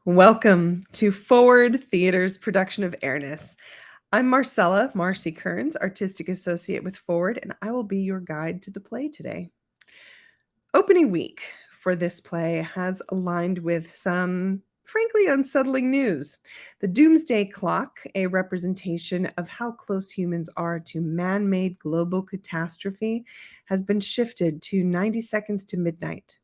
Welcome to Forward Theater's production of Airness. I'm Marcella Kearns, Artistic Associate with Forward, and I will be your guide to the play today. Opening week for this play has aligned with some, frankly, unsettling news. The Doomsday Clock, a representation of how close humans are to man-made global catastrophe, has been shifted to 90 seconds to midnight.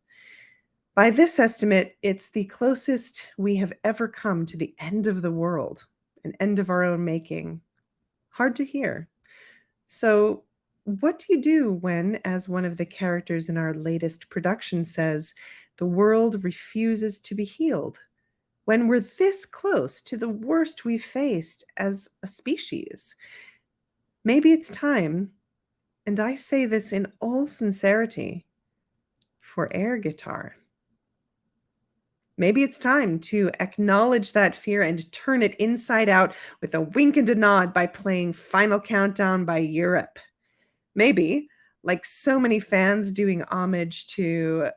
By this estimate, it's the closest we have ever come to the end of the world, an end of our own making. Hard to hear. So, what do you do when, as one of the characters in our latest production says, the world refuses to be healed? When we're this close to the worst we've faced as a species? Maybe it's time, and I say this in all sincerity, for air guitar. Maybe it's time to acknowledge that fear and turn it inside out with a wink and a nod by playing Final Countdown by Europe. Maybe, like so many fans doing homage to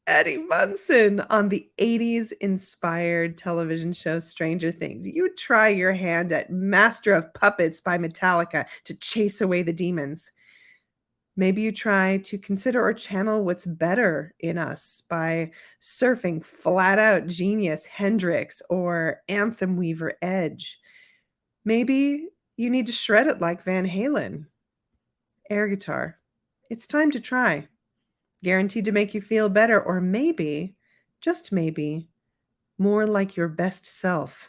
Eddie Munson on the 80s inspired television show Stranger Things, you try your hand at Master of Puppets by Metallica to chase away the demons. Maybe you try to consider or channel what's better in us by surfing flat out genius Hendrix or anthem weaver Edge. Maybe you need to shred it like Van Halen. Air guitar. It's time to try. Guaranteed to make you feel better, or maybe, just maybe, more like your best self.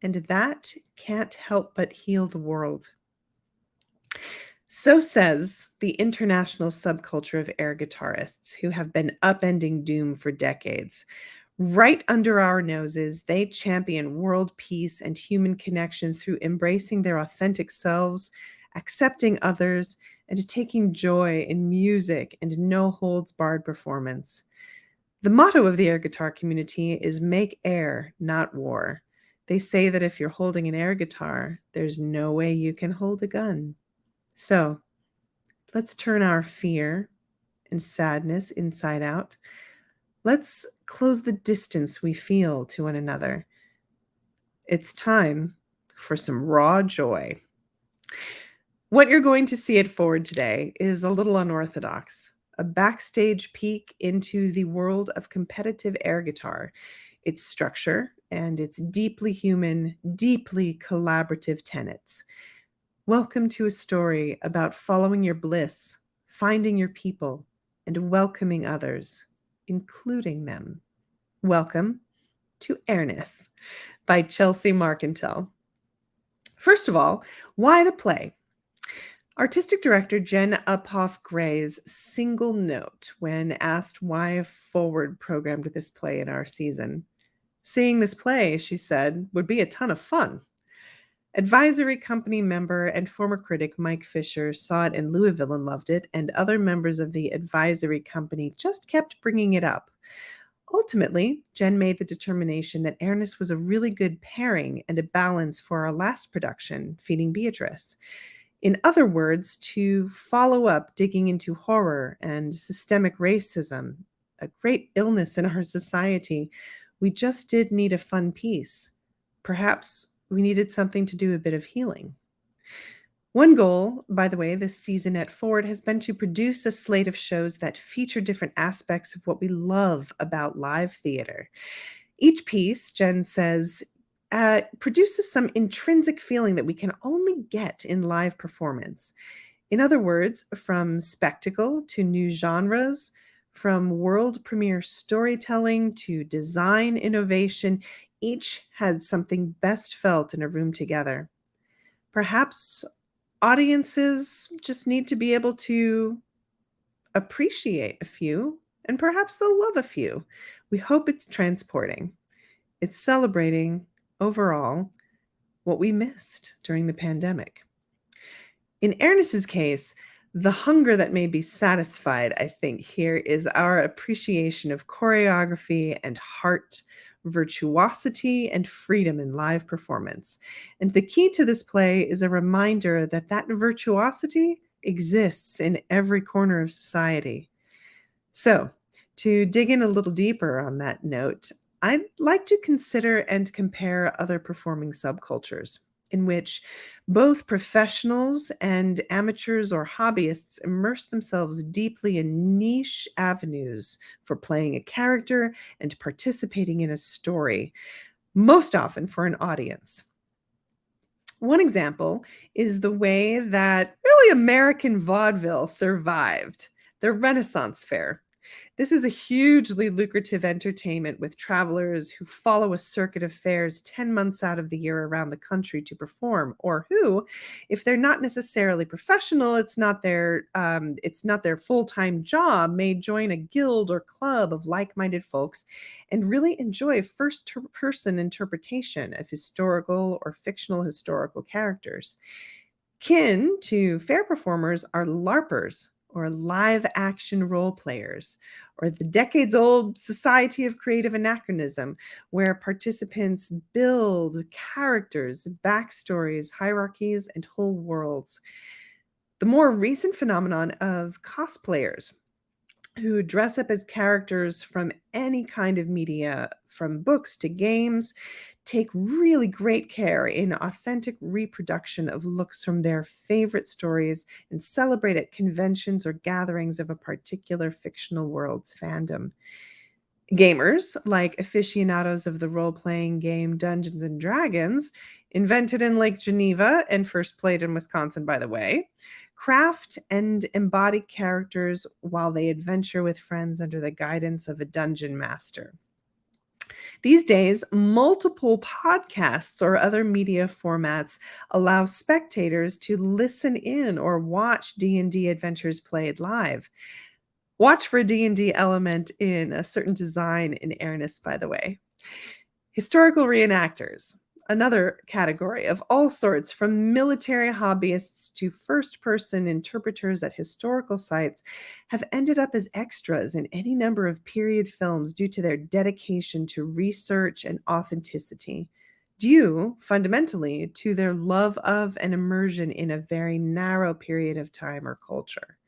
And that can't help but heal the world. So says the international subculture of air guitarists who have been upending doom for decades. Right under our noses, they champion world peace and human connection through embracing their authentic selves, accepting others, and taking joy in music and no-holds-barred performance. The motto of the air guitar community is make air, not war. They say that if you're holding an air guitar, there's no way you can hold a gun. So, let's turn our fear and sadness inside out. Let's close the distance we feel to one another. It's time for some raw joy. What you're going to see at Forward today is a little unorthodox, a backstage peek into the world of competitive air guitar, its structure, and its deeply human, deeply collaborative tenets. Welcome to a story about following your bliss, finding your people, and welcoming others, including them. Welcome to Airness by Chelsea Marcantel. First of all, why the play? Artistic director Jen Uphoff-Gray's single note when asked why Forward programmed this play in our season. Seeing this play, she said, would be a ton of fun. Advisory company member and former critic Mike Fisher saw it in Louisville and loved it, and other members of the advisory company just kept bringing it up. Ultimately, Jen made the determination that Airness was a really good pairing and a balance for our last production, Feeding Beatrice. In other words, to follow up digging into horror and systemic racism, a great illness in our society, we just did need a fun piece. Perhaps we needed something to do a bit of healing. One goal, by the way, this season at Forward has been to produce a slate of shows that feature different aspects of what we love about live theater. Each piece, Jen says, produces some intrinsic feeling that we can only get in live performance. In other words, from spectacle to new genres, from world premiere storytelling to design innovation, each had something best felt in a room together. Perhaps audiences just need to be able to appreciate a few, and perhaps they'll love a few. We hope it's transporting. It's celebrating, overall, what we missed during the pandemic. In Airness's case, the hunger that may be satisfied, I think, here is our appreciation of choreography and heart, virtuosity, and freedom in live performance. And the key to this play is a reminder that that virtuosity exists in every corner of society. So, to dig in a little deeper on that note, I'd like to consider and compare other performing subcultures in which both professionals and amateurs or hobbyists immerse themselves deeply in niche avenues for playing a character and participating in a story, most often for an audience. One example is the way that really American vaudeville survived the Renaissance Fair. This is a hugely lucrative entertainment with travelers who follow a circuit of fairs 10 months out of the year around the country to perform, or who, if they're not necessarily professional, it's not their full-time job, may join a guild or club of like-minded folks and really enjoy first-person interpretation of historical or fictional historical characters. Kin to fair performers are LARPers, or live action role players, or the decades old Society of Creative Anachronism, where participants build characters, backstories, hierarchies, and whole worlds. The more recent phenomenon of cosplayers, who dress up as characters from any kind of media, from books to games, take really great care in authentic reproduction of looks from their favorite stories and celebrate at conventions or gatherings of a particular fictional world's fandom. Gamers, like aficionados of the role-playing game Dungeons and Dragons, invented in Lake Geneva and first played in Wisconsin, by the way, craft and embody characters while they adventure with friends under the guidance of a dungeon master. These days, multiple podcasts or other media formats allow spectators to listen in or watch D&D adventures played live. Watch for a D&D element in a certain design in Airness, by the way. Historical reenactors, another category of all sorts, from military hobbyists to first-person interpreters at historical sites, have ended up as extras in any number of period films due to their dedication to research and authenticity, due fundamentally to their love of and immersion in a very narrow period of time or culture.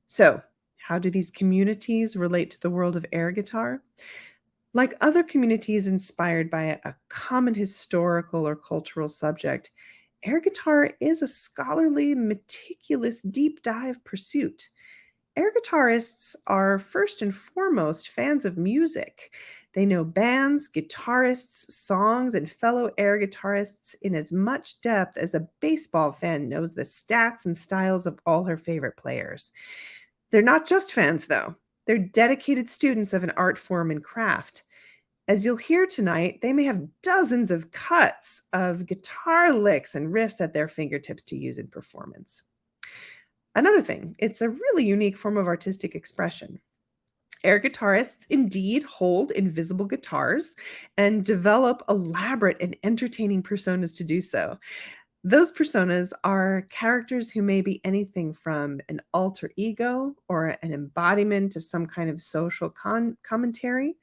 So, how do these communities relate to the world of air guitar? Like other communities inspired by a common historical or cultural subject, air guitar is a scholarly, meticulous, deep dive pursuit. Air guitarists are first and foremost fans of music. They know bands, guitarists, songs, and fellow air guitarists in as much depth as a baseball fan knows the stats and styles of all her favorite players. They're not just fans, though. They're dedicated students of an art form and craft. As you'll hear tonight, they may have dozens of cuts of guitar licks and riffs at their fingertips to use in performance. Another thing, it's a really unique form of artistic expression. Air guitarists indeed hold invisible guitars and develop elaborate and entertaining personas to do so. Those personas are characters who may be anything from an alter ego or an embodiment of some kind of social commentary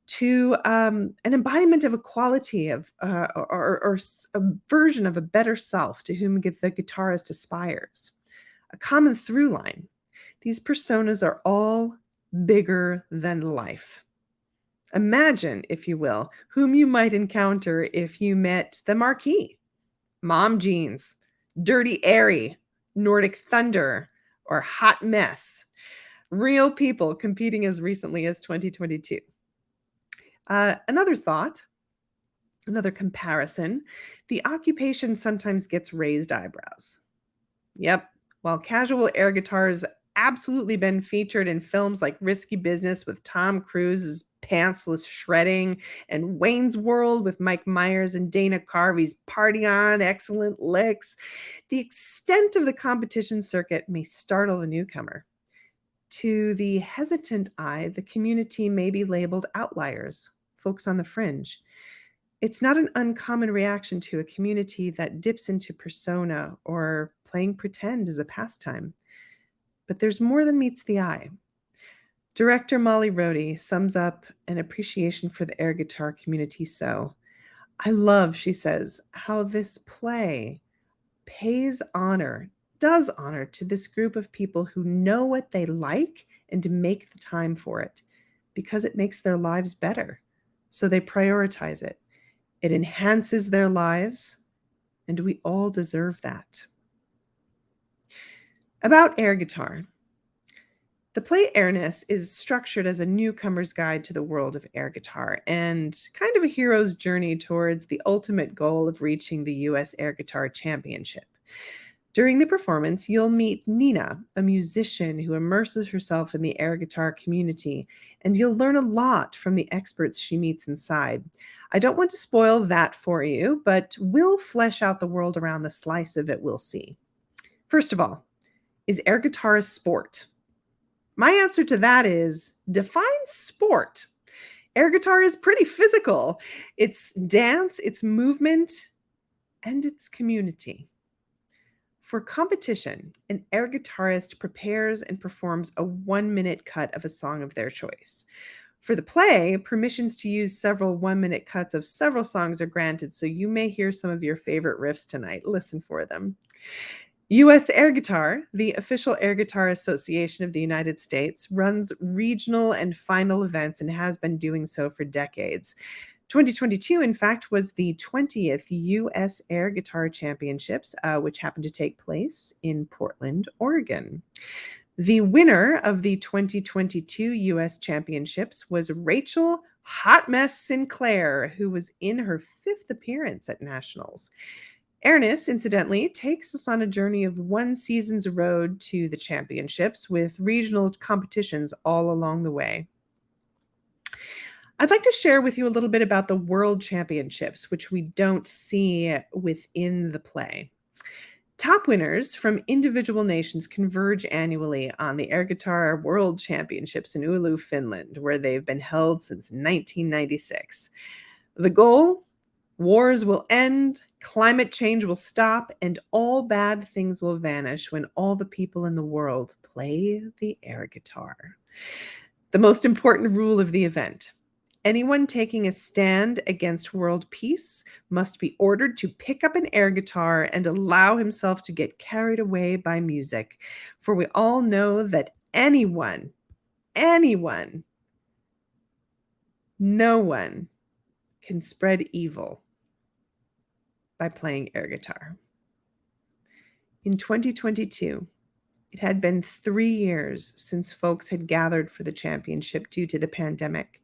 to an embodiment of a quality of or a version of a better self to whom the guitarist aspires. A common through line. These personas are all bigger than life. Imagine, if you will, whom you might encounter if you met the Marquis, Mom Jeans, Dirty Airy, Nordic Thunder, or Hot Mess. Real people competing as recently as 2022. Another thought, another comparison, the occupation sometimes gets raised eyebrows. Yep, while casual air guitars absolutely been featured in films like Risky Business with Tom Cruise's pantsless shredding and Wayne's World with Mike Myers and Dana Carvey's Party On excellent licks, the extent of the competition circuit may startle the newcomer. To the hesitant eye, the community may be labeled outliers, folks on the fringe. It's not an uncommon reaction to a community that dips into persona or playing pretend as a pastime. But there's more than meets the eye. Director Molly Rhode sums up an appreciation for the air guitar community so, I love, she says, how this play does honor to this group of people who know what they like and to make the time for it because it makes their lives better. so they prioritize it. It enhances their lives, and we all deserve that. About air guitar. The play Airness is structured as a newcomer's guide to the world of air guitar and kind of a hero's journey towards the ultimate goal of reaching the U.S. Air Guitar Championship. During the performance, you'll meet Nina, a musician who immerses herself in the air guitar community, and you'll learn a lot from the experts she meets inside. I don't want to spoil that for you, but we'll flesh out the world around the slice of it we'll see. First of all, is air guitar a sport? My answer to that is define sport. Air guitar is pretty physical. It's dance, it's movement, and it's community. For competition, an air guitarist prepares and performs a 1-minute cut of a song of their choice. For the play, permissions to use several 1-minute cuts of several songs are granted, so you may hear some of your favorite riffs tonight. Listen for them. U.S. Air Guitar, the official air guitar association of the United States, runs regional and final events and has been doing so for decades. 2022, in fact, was the 20th U.S. Air Guitar Championships, which happened to take place in Portland, Oregon. The winner of the 2022 U.S. Championships was Rachel Hot Mess Sinclair, who was in her 5th appearance at Nationals. Airness, incidentally, takes us on a journey of one season's road to the championships with regional competitions all along the way. I'd like to share with you a little bit about the World Championships, which we don't see within the play. Top winners from individual nations converge annually on the Air Guitar World Championships in Oulu, Finland, where they've been held since 1996. The goal? Wars will end, climate change will stop, and all bad things will vanish when all the people in the world play the air guitar. The most important rule of the event: anyone taking a stand against world peace must be ordered to pick up an air guitar and allow himself to get carried away by music. For we all know that no one can spread evil by playing air guitar. In 2022, it had been 3 years since folks had gathered for the championship due to the pandemic.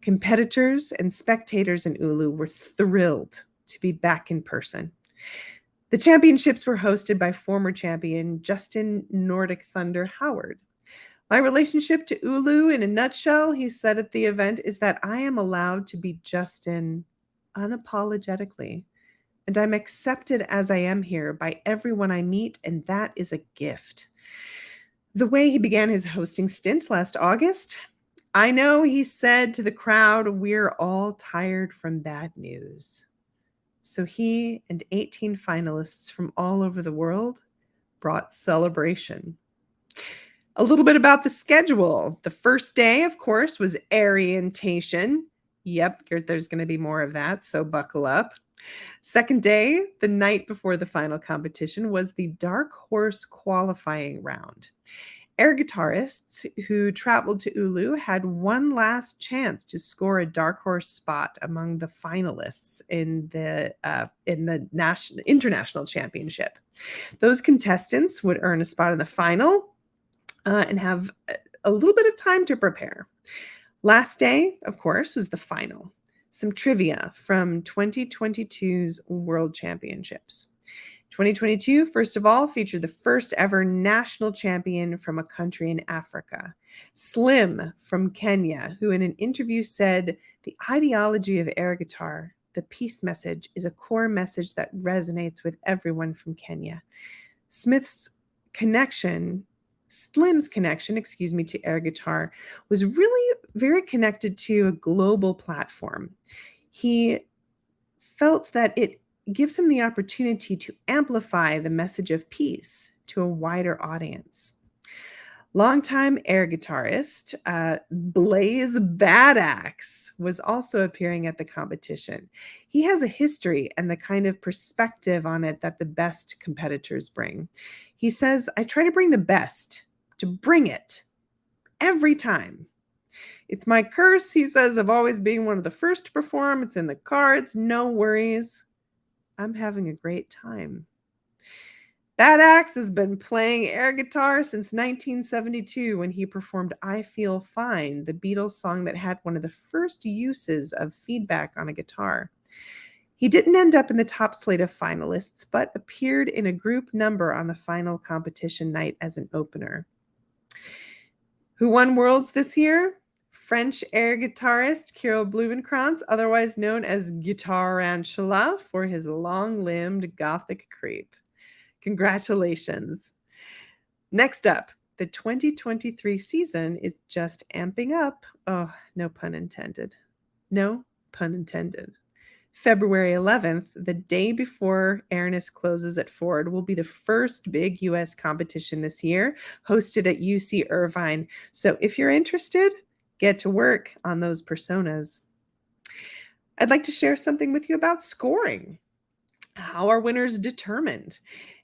Competitors and spectators in Oulu were thrilled to be back in person. The championships were hosted by former champion Justin Nordic Thunder Howard. My relationship to Oulu, in a nutshell, he said at the event, is that I am allowed to be Justin unapologetically. And I'm accepted as I am here by everyone I meet, and that is a gift. The way he began his hosting stint last August, I know he said to the crowd, we're all tired from bad news. So he and 18 finalists from all over the world brought celebration. A little bit about the schedule. The first day, of course, was orientation. Yep, there's going to be more of that, so buckle up. Second day, the night before the final competition, was the Dark Horse qualifying round. Air guitarists who traveled to Oulu had one last chance to score a Dark Horse spot among the finalists in the international championship. Those contestants would earn a spot in the final and have a little bit of time to prepare. Last day, of course, was the final. Some trivia from 2022's World Championships. 2022, first of all, featured the first ever national champion from a country in Africa, Slim from Kenya, who in an interview said, "The ideology of air guitar, the peace message, is a core message that resonates with everyone from Kenya." Slim's connection, to air guitar was really very connected to a global platform. He felt that it gives him the opportunity to amplify the message of peace to a wider audience. Longtime air guitarist Blaze Badaxe was also appearing at the competition. He has a history and the kind of perspective on it that the best competitors bring. He says, "I try to bring the best, to bring it every time." It's my curse, he says, of always being one of the first to perform. It's in the cards. No worries. I'm having a great time. That Axe has been playing air guitar since 1972 when he performed I Feel Fine, the Beatles song that had one of the first uses of feedback on a guitar. He didn't end up in the top slate of finalists, but appeared in a group number on the final competition night as an opener. Who won Worlds this year? French air guitarist Kirill Blumenkranz, otherwise known as Guitarantula for his long-limbed gothic creep. Congratulations. Next up, the 2023 season is just amping up. Oh, no pun intended. No pun intended. February 11th, the day before Airness closes at Ford, will be the first big U.S. competition this year, hosted at UC Irvine. So if you're interested, get to work on those personas. I'd like to share something with you about scoring. How are winners determined?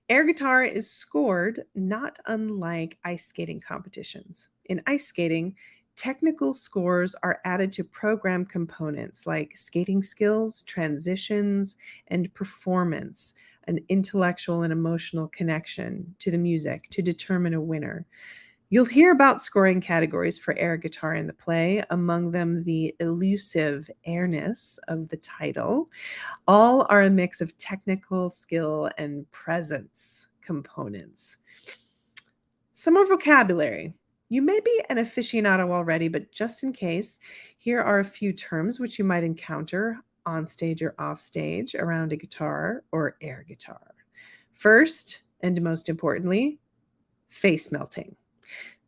Air guitar is scored not unlike ice skating competitions. In ice skating, technical scores are added to program components like skating skills, transitions, and performance, an intellectual and emotional connection to the music to determine a winner. You'll hear about scoring categories for air guitar in the play, among them the elusive airness of the title. All are a mix of technical skill and presence components. Some more vocabulary. You may be an aficionado already, but just in case, here are a few terms which you might encounter on stage or off stage around a guitar or air guitar. First, and most importantly, face melting.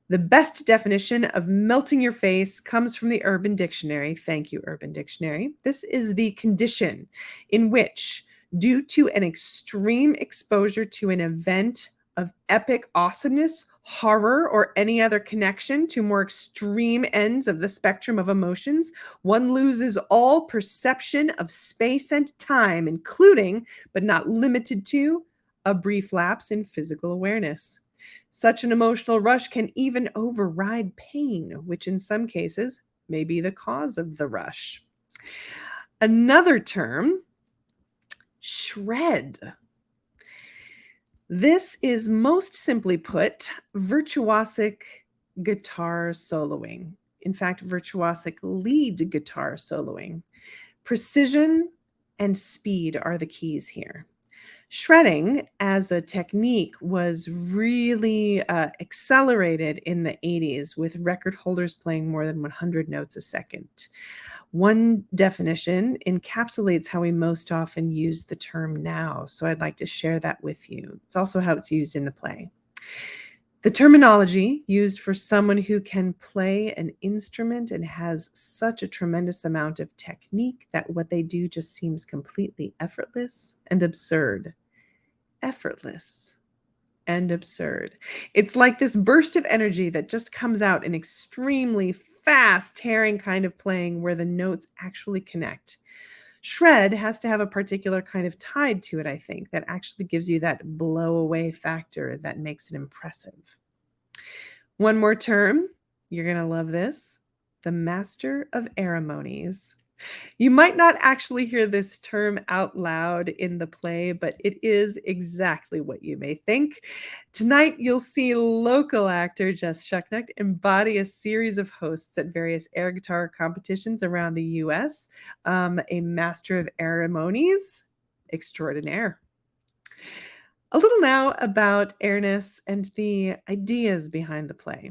The best definition of melting your face comes from the Urban Dictionary. Thank you, Urban Dictionary. This is the condition in which, due to an extreme exposure to an event of epic awesomeness, horror, or any other connection to more extreme ends of the spectrum of emotions, one loses all perception of space and time, including, but not limited to, a brief lapse in physical awareness. Such an emotional rush can even override pain, which in some cases may be the cause of the rush. Another term, shred. This is most simply put, virtuosic guitar soloing. In fact, virtuosic lead guitar soloing. Precision and speed are the keys here. Shredding as a technique was really accelerated in the 80s with record holders playing more than 100 notes a second. One definition encapsulates how we most often use the term now, so I'd like to share that with you. It's also how it's used in the play. The terminology used for someone who can play an instrument and has such a tremendous amount of technique that what they do just seems completely effortless and absurd. Effortless and absurd. It's like this burst of energy that just comes out in extremely fast, tearing kind of playing where the notes actually connect. Shred has to have a particular kind of tide to it, I think, that actually gives you that blow away factor that makes it impressive. One more term, you're going to love this, the master of ceremonies. You might not actually hear this term out loud in the play, but it is exactly what you may think. Tonight, you'll see local actor Jess Schuknecht embody a series of hosts at various air guitar competitions around the U.S., a master of ceremonies extraordinaire. A little now about Airness and the ideas behind the play.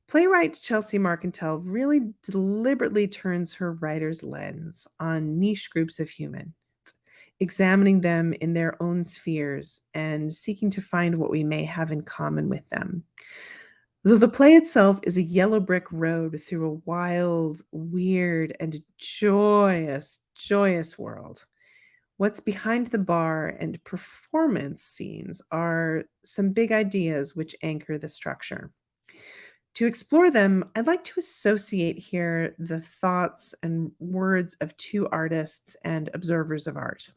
Playwright Chelsea Marcantel really deliberately turns her writer's lens on niche groups of humans, examining them in their own spheres and seeking to find what we may have in common with them. Though the play itself is a yellow brick road through a wild, weird, and joyous, joyous world, what's behind the bar and performance scenes are some big ideas which anchor the structure. To explore them, I'd like to associate here the thoughts and words of two artists and observers of art,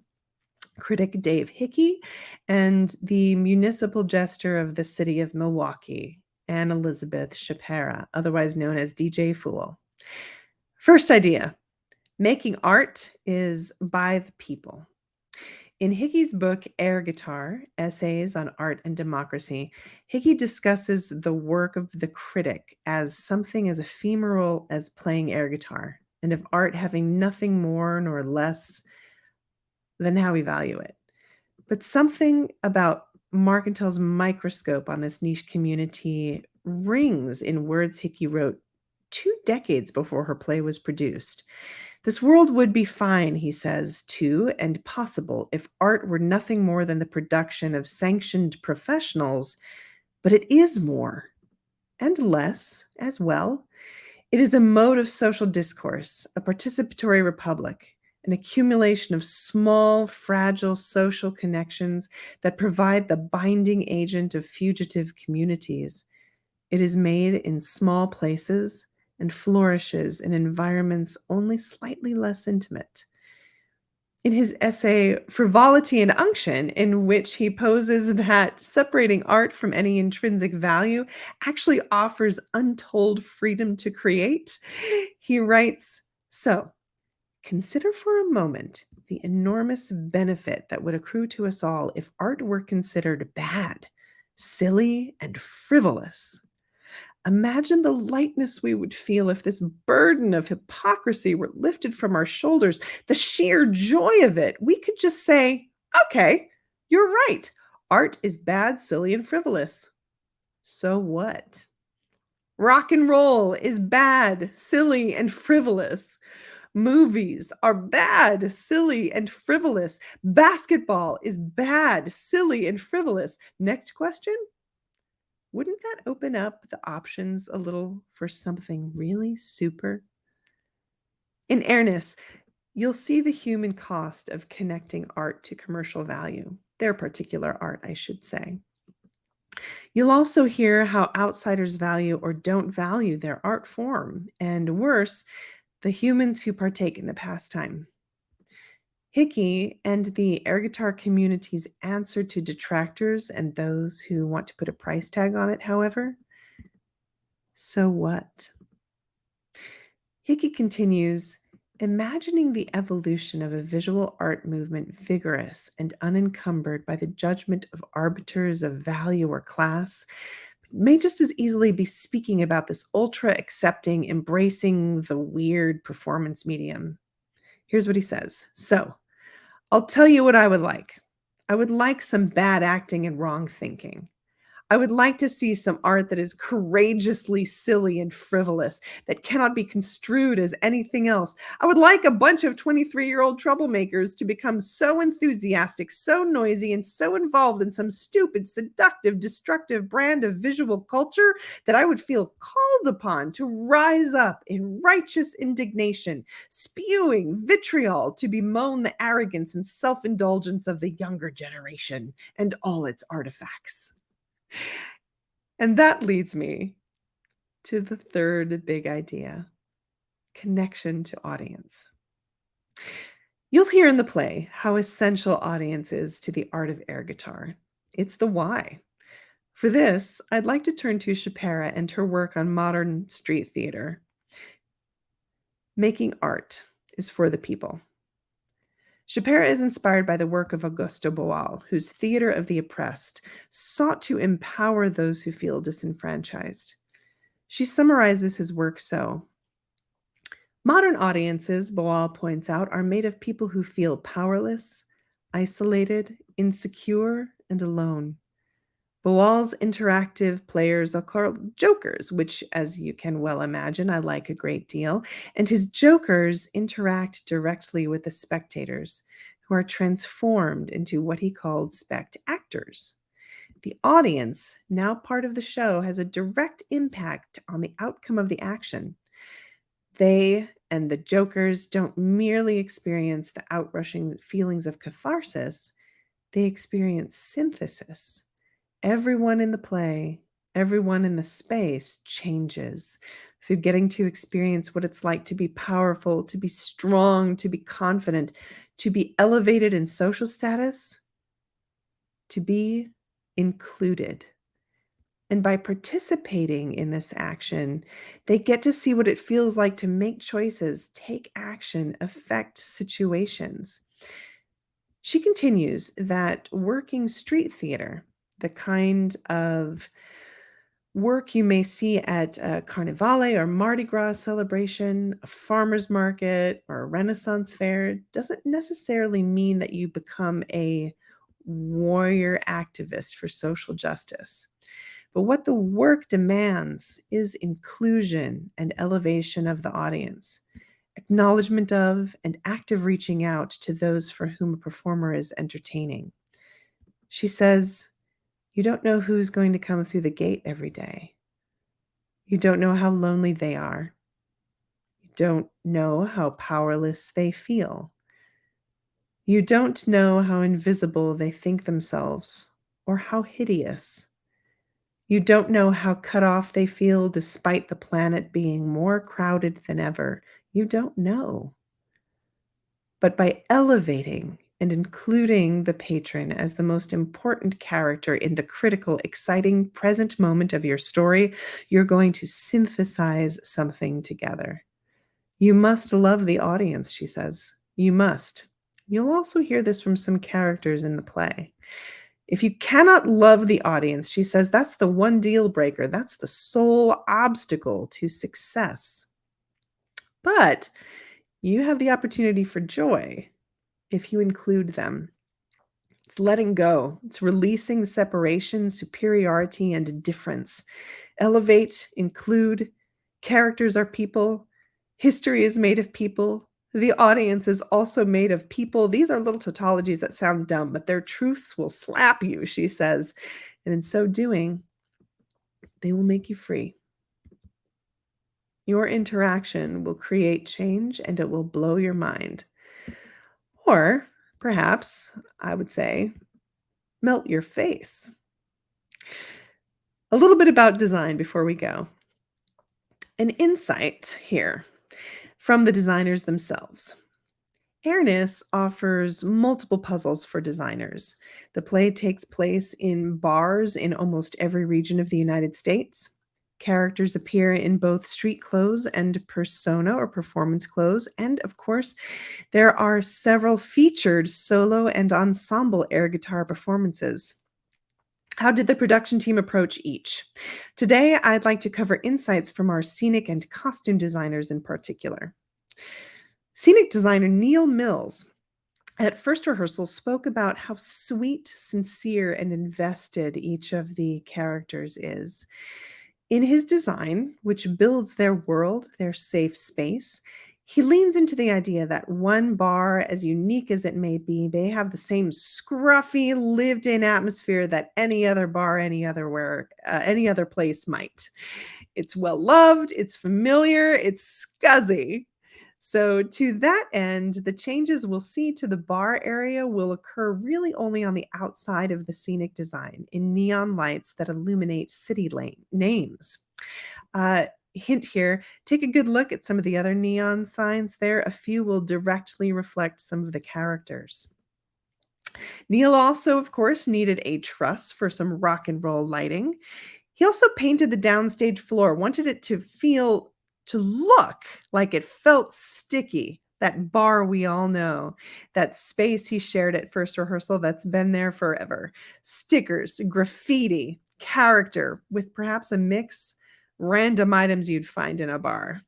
critic Dave Hickey and the municipal jester of the city of Milwaukee, Anne Elizabeth Shapira, otherwise known as DJ Fool. First idea, making art is by the people. In Hickey's book, Air Guitar, Essays on Art and Democracy, Hickey discusses the work of the critic as something as ephemeral as playing air guitar, and of art having nothing more nor less than how we value it. But something about Marcantel's microscope on this niche community rings in words Hickey wrote 2 decades before her play was produced. This world would be fine, he says, too, and possible if art were nothing more than the production of sanctioned professionals, but it is more, and less as well. It is a mode of social discourse, a participatory republic, an accumulation of small, fragile social connections that provide the binding agent of fugitive communities. It is made in small places and flourishes in environments only slightly less intimate. In his essay, Frivolity and Unction, in which he poses that separating art from any intrinsic value actually offers untold freedom to create, he writes, so, consider for a moment the enormous benefit that would accrue to us all if art were considered bad, silly, and frivolous. Imagine the lightness we would feel if this burden of hypocrisy were lifted from our shoulders, the sheer joy of it. We could just say, okay, you're right. Art is bad, silly, and frivolous. So what? Rock and roll is bad, silly, and frivolous. Movies are bad, silly, and frivolous. Basketball is bad, silly, and frivolous. Next question. Wouldn't that open up the options a little for something really super? In Airness, you'll see the human cost of connecting art to commercial value, their particular art, I should say. You'll also hear how outsiders value or don't value their art form, and worse, the humans who partake in the pastime. Hickey and the air guitar community's answer to detractors and those who want to put a price tag on it, however, so what? Hickey continues, imagining the evolution of a visual art movement vigorous and unencumbered by the judgment of arbiters of value or class may just as easily be speaking about this ultra accepting, embracing the weird performance medium. Here's what he says. So, I'll tell you what I would like. I would like some bad acting and wrong thinking. I would like to see some art that is courageously silly and frivolous, that cannot be construed as anything else. I would like a bunch of 23-year-old troublemakers to become so enthusiastic, so noisy, and so involved in some stupid, seductive, destructive brand of visual culture that I would feel called upon to rise up in righteous indignation, spewing vitriol to bemoan the arrogance and self-indulgence of the younger generation and all its artifacts. And that leads me to the third big idea, connection to audience. You'll hear in the play how essential audience is to the art of air guitar. It's the why. For this, I'd like to turn to Schapera and her work on modern street theater. Making art is for the people. Schapera is inspired by the work of Augusto Boal, whose Theater of the Oppressed sought to empower those who feel disenfranchised. She summarizes his work so. Modern audiences, Boal points out, are made of people who feel powerless, isolated, insecure, and alone. Boal's interactive players are called jokers, which, as you can well imagine, I like a great deal. And his jokers interact directly with the spectators, who are transformed into what he called spect-actors. The audience, now part of the show, has a direct impact on the outcome of the action. They and the jokers don't merely experience the outrushing feelings of catharsis, they experience synthesis. Everyone in the play, everyone in the space changes through getting to experience what it's like to be powerful, to be strong, to be confident, to be elevated in social status, to be included. And by participating in this action, they get to see what it feels like to make choices, take action, affect situations. She continues that working street theater, the kind of work you may see at a Carnivale or Mardi Gras celebration, a farmer's market, or a Renaissance fair, doesn't necessarily mean that you become a warrior activist for social justice. But what the work demands is inclusion and elevation of the audience, acknowledgement of and active reaching out to those for whom a performer is entertaining. She says, "You don't know who's going to come through the gate every day. You don't know how lonely they are. You don't know how powerless they feel. You don't know how invisible they think themselves or how hideous. You don't know how cut off they feel despite the planet being more crowded than ever. You don't know." But by elevating and including the patron as the most important character in the critical, exciting present moment of your story, you're going to synthesize something together. You must love the audience, she says. You must. You'll also hear this from some characters in the play. If you cannot love the audience, she says, that's the one deal breaker. That's the sole obstacle to success. But you have the opportunity for joy if you include them. It's letting go. It's releasing separation, superiority, and difference. Elevate, include. Characters are people. History is made of people. The audience is also made of people. These are little tautologies that sound dumb, but their truths will slap you, she says. And in so doing, they will make you free. Your interaction will create change and it will blow your mind. Or perhaps, I would say, melt your face. A little bit about design before we go. An insight here from the designers themselves. Airness offers multiple puzzles for designers. The play takes place in bars in almost every region of the United States. Characters appear in both street clothes and persona or performance clothes. And of course, there are several featured solo and ensemble air guitar performances. How did the production team approach each? Today, I'd like to cover insights from our scenic and costume designers in particular. Scenic designer Neil Mills at first rehearsal spoke about how sweet, sincere, and invested each of the characters is. In his design, which builds their world, their safe space, he leans into the idea that one bar, as unique as it may be, may have the same scruffy, lived-in atmosphere that any other bar, any other place might. It's well-loved, it's familiar, it's scuzzy. So to that end, the changes we'll see to the bar area will occur really only on the outside of the scenic design in neon lights that illuminate city names. Hint here, take a good look at some of the other neon signs there. A few will directly reflect some of the characters. Neil also, of course, needed a truss for some rock and roll lighting. He also painted the downstage floor, wanted it to look like it felt sticky. That bar we all know, that space he shared at first rehearsal that's been there forever. Stickers, graffiti, character, with perhaps a mix, random items you'd find in a bar.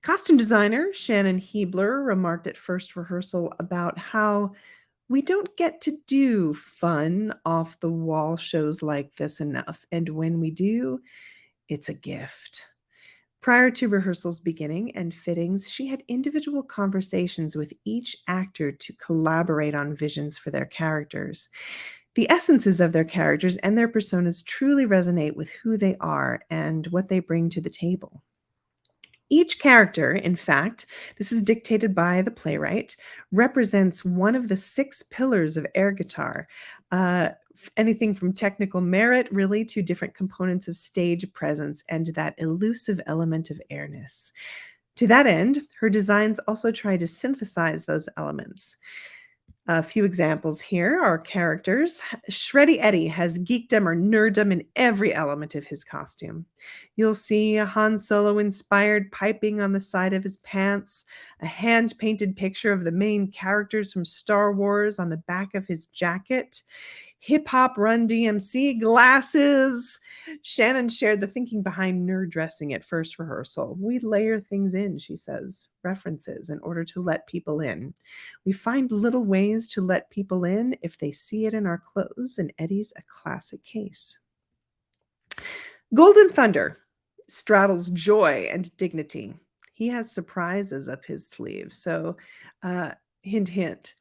Costume designer Shannon Heibler remarked at first rehearsal about how we don't get to do fun off-the-wall shows like this enough, and when we do, it's a gift. Prior to rehearsals beginning and fittings, she had individual conversations with each actor to collaborate on visions for their characters. The essences of their characters and their personas truly resonate with who they are and what they bring to the table. Each character, in fact, this is dictated by the playwright, represents one of the 6 pillars of air guitar. Anything from technical merit, really, to different components of stage presence and that elusive element of airness. To that end, her designs also try to synthesize those elements. A few examples here are characters. Shreddy Eddie has geekdom or nerddom in every element of his costume. You'll see a Han Solo-inspired piping on the side of his pants, a hand-painted picture of the main characters from Star Wars on the back of his jacket, hip-hop Run DMC glasses. Shannon shared the thinking behind nerd dressing at first rehearsal. We layer things in, she says, references in order to let people in. We find little ways to let people in if they see it in our clothes, and Eddie's a classic case. Golden Thunder straddles joy and dignity. He has surprises up his sleeve, so hint, hint.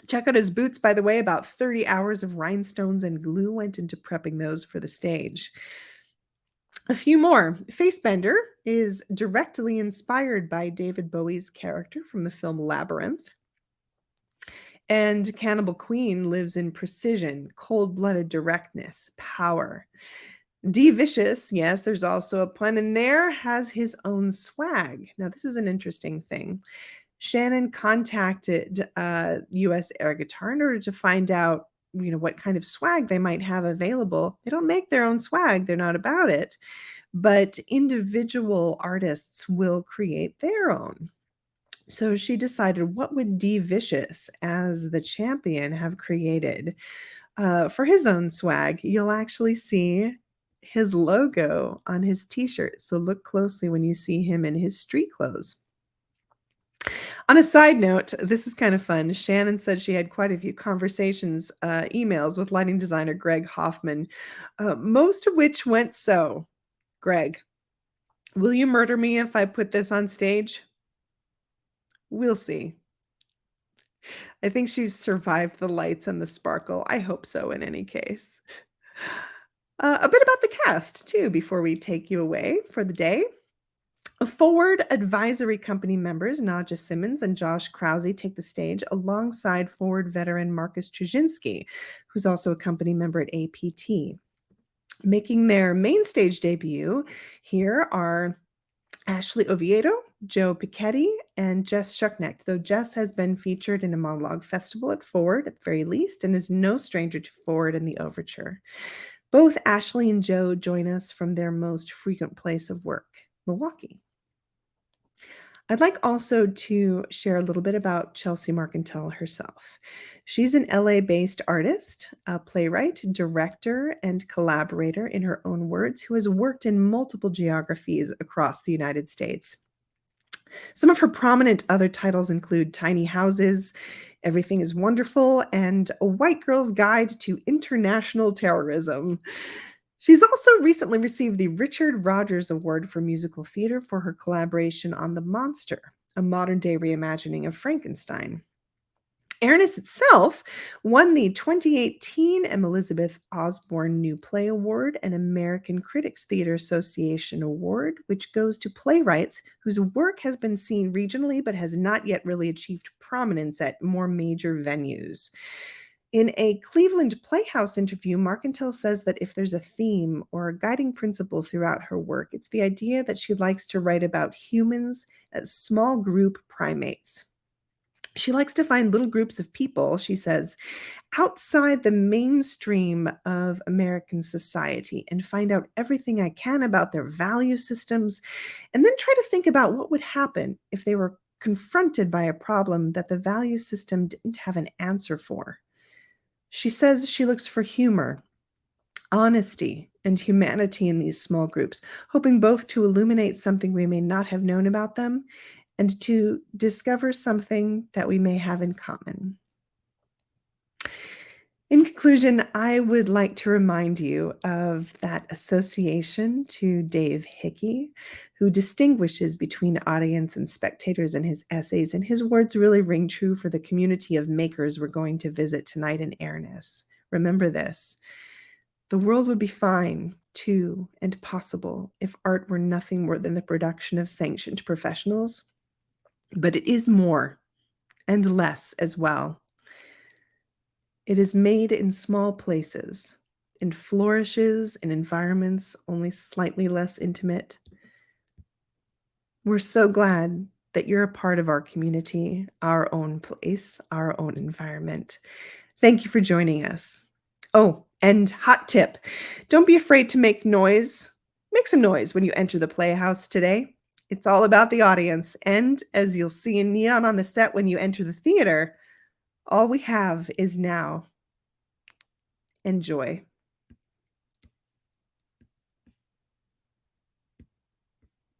Check out his boots, by the way. About 30 hours of rhinestones and glue went into prepping those for the stage. A few more. Facebender is directly inspired by David Bowie's character from the film Labyrinth. And Cannibal Queen lives in precision, cold-blooded directness, power. D. Vicious, yes, there's also a pun in there, has his own swag. Now, this is an interesting thing. Shannon contacted U.S. Air Guitar in order to find out, what kind of swag they might have available. They don't make their own swag. They're not about it. But individual artists will create their own. So she decided, what would D. Vicious, as the champion, have created for his own swag? You'll actually see his logo on his t-shirt. So look closely when you see him in his street clothes. On a side note, this is kind of fun. Shannon said she had quite a few conversations, emails with lighting designer Greg Hofmann, most of which went so. Greg, will you murder me if I put this on stage? We'll see. I think she's survived the lights and the sparkle. I hope so in any case. A bit about the cast, too, before we take you away for the day. Forward Advisory Company members Nadja Simmonds and Josh Krause take the stage alongside Forward veteran Marcus Truschinski, who's also a company member at APT. Making their main stage debut here are Ashley Oviedo, Joe Picchetti, and Jess Schuknecht, though Jess has been featured in a monologue festival at Forward at the very least and is no stranger to Forward and the Overture. Both Ashley and Joe join us from their most frequent place of work, Milwaukee. I'd like also to share a little bit about Chelsea Marcantel herself. She's an LA-based artist, a playwright, director, and collaborator, in her own words, who has worked in multiple geographies across the United States. Some of her prominent other titles include Tiny Houses, Everything is Wonderful, and A White Girl's Guide to International Terrorism. She's also recently received the Richard Rogers Award for Musical Theater for her collaboration on The Monster, a modern-day reimagining of Frankenstein. Airness itself won the 2018 M. Elizabeth Osborne New Play Award and American Critics Theater Association Award, which goes to playwrights whose work has been seen regionally but has not yet really achieved prominence at more major venues. In a Cleveland Playhouse interview, Marcantel says that if there's a theme or a guiding principle throughout her work, it's the idea that she likes to write about humans as small group primates. She likes to find little groups of people, she says, outside the mainstream of American society and find out everything I can about their value systems, and then try to think about what would happen if they were confronted by a problem that the value system didn't have an answer for. She says she looks for humor, honesty, and humanity in these small groups, hoping both to illuminate something we may not have known about them and to discover something that we may have in common. In conclusion, I would like to remind you of that association to Dave Hickey, who distinguishes between audience and spectators in his essays, and his words really ring true for the community of makers we're going to visit tonight in Airness. Remember this: the world would be fine, too, and possible if art were nothing more than the production of sanctioned professionals. But it is more, and less as well. It is made in small places and flourishes in environments only slightly less intimate. We're so glad that you're a part of our community, our own place, our own environment. Thank you for joining us. Oh, and hot tip, don't be afraid to make noise. Make some noise when you enter the Playhouse today. It's all about the audience, and as you'll see in neon on the set when you enter the theater, all we have is now. Enjoy.